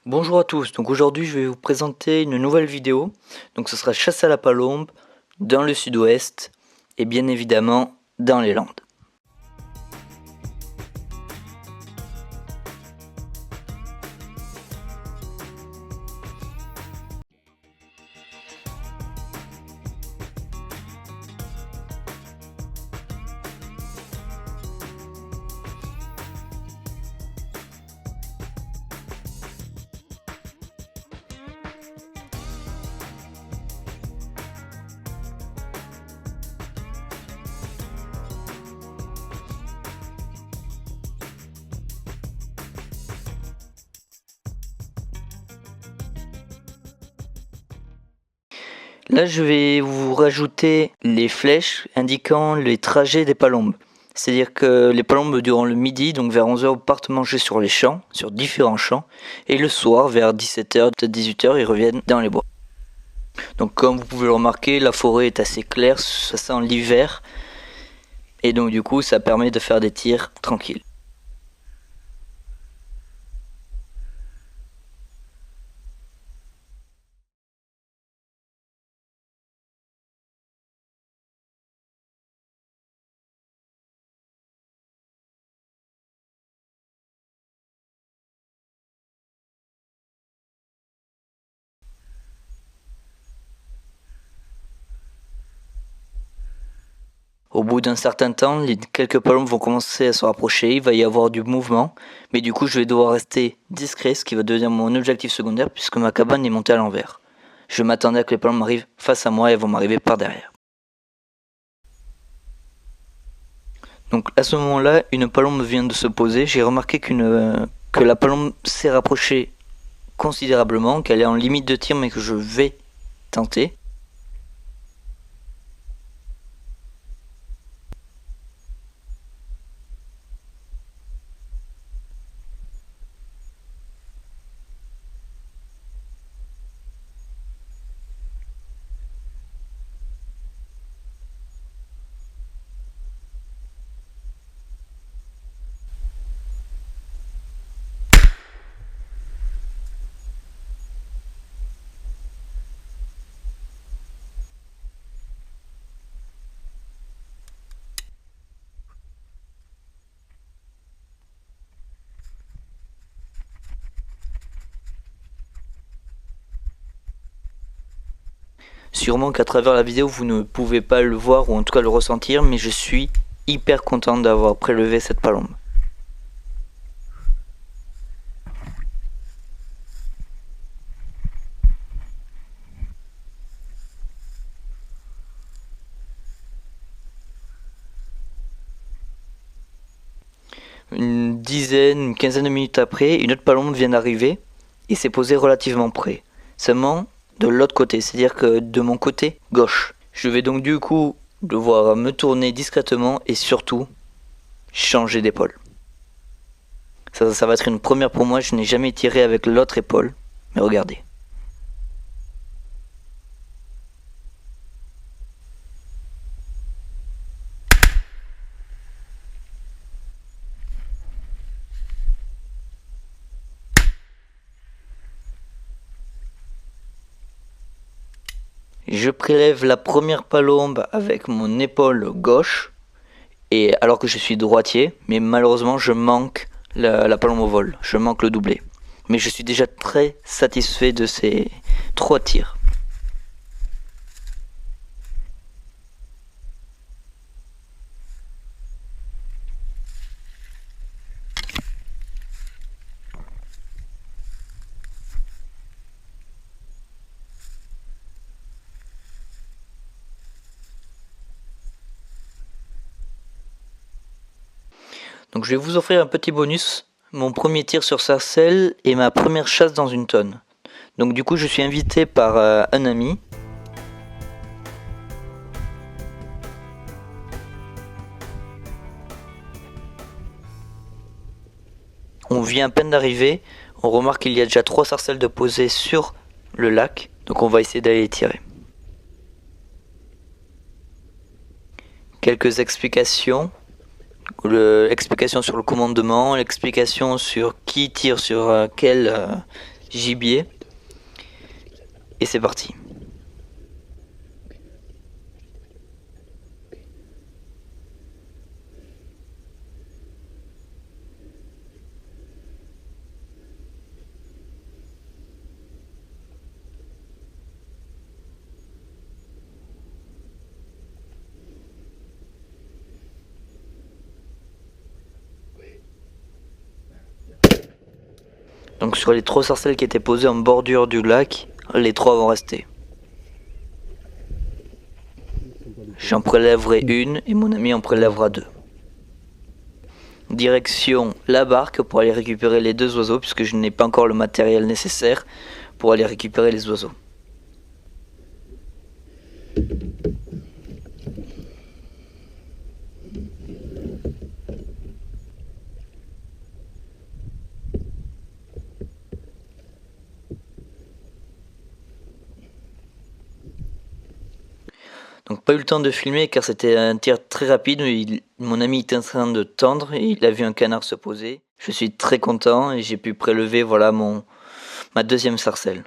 Bonjour à tous, donc aujourd'hui je vais vous présenter une nouvelle vidéo. Donc ce sera chasse à la palombe dans le sud-ouest et bien évidemment dans les Landes. Là je vais vous rajouter les flèches indiquant les trajets des palombes. C'est-à-dire que les palombes durant le midi, donc vers 11h, partent manger sur les champs, sur différents champs, et le soir vers 17h, peut-être 18h, ils reviennent dans les bois. Donc comme vous pouvez le remarquer, la forêt est assez claire, ça sent l'hiver, et donc du coup ça permet de faire des tirs tranquilles. Au bout d'un certain temps, les quelques palombes vont commencer à se rapprocher, il va y avoir du mouvement, mais du coup je vais devoir rester discret, ce qui va devenir mon objectif secondaire puisque ma cabane est montée à l'envers. Je m'attendais à que les palombes arrivent face à moi et elles vont m'arriver par derrière. Donc à ce moment-là, une palombe vient de se poser, j'ai remarqué que la palombe s'est rapprochée considérablement, qu'elle est en limite de tir mais que je vais tenter. Sûrement qu'à travers la vidéo vous ne pouvez pas le voir ou en tout cas le ressentir, mais je suis hyper content d'avoir prélevé cette palombe. Une dizaine, une quinzaine de minutes après, une autre palombe vient d'arriver et s'est posée relativement près. Seulement de l'autre côté, c'est-à-dire que de mon côté gauche. Je vais donc du coup devoir me tourner discrètement et surtout changer d'épaule. Ça va être une première pour moi, je n'ai jamais tiré avec l'autre épaule, mais regardez. Je prélève la première palombe avec mon épaule gauche, et alors que je suis droitier, mais malheureusement je manque la palombe au vol, je manque le doublé. Mais je suis déjà très satisfait de ces 3 tirs. Donc je vais vous offrir un petit bonus, mon premier tir sur sarcelle et ma première chasse dans une tonne. Donc du coup je suis invité par un ami. On vient à peine d'arriver, on remarque qu'il y a déjà 3 sarcelles de posées sur le lac, donc on va essayer d'aller les tirer. Quelques explications. L'explication sur le commandement, l'explication sur qui tire sur gibier. Et c'est parti. Donc sur les 3 sarcelles qui étaient posées en bordure du lac, les 3 vont rester. J'en prélèverai une et mon ami en prélèvera 2. Direction la barque pour aller récupérer les 2 oiseaux puisque je n'ai pas encore le matériel nécessaire pour aller récupérer les oiseaux. Donc pas eu le temps de filmer car c'était un tir très rapide. Mon ami était en train de tendre et il a vu un canard se poser. Je suis très content et j'ai pu prélever voilà ma 2e sarcelle.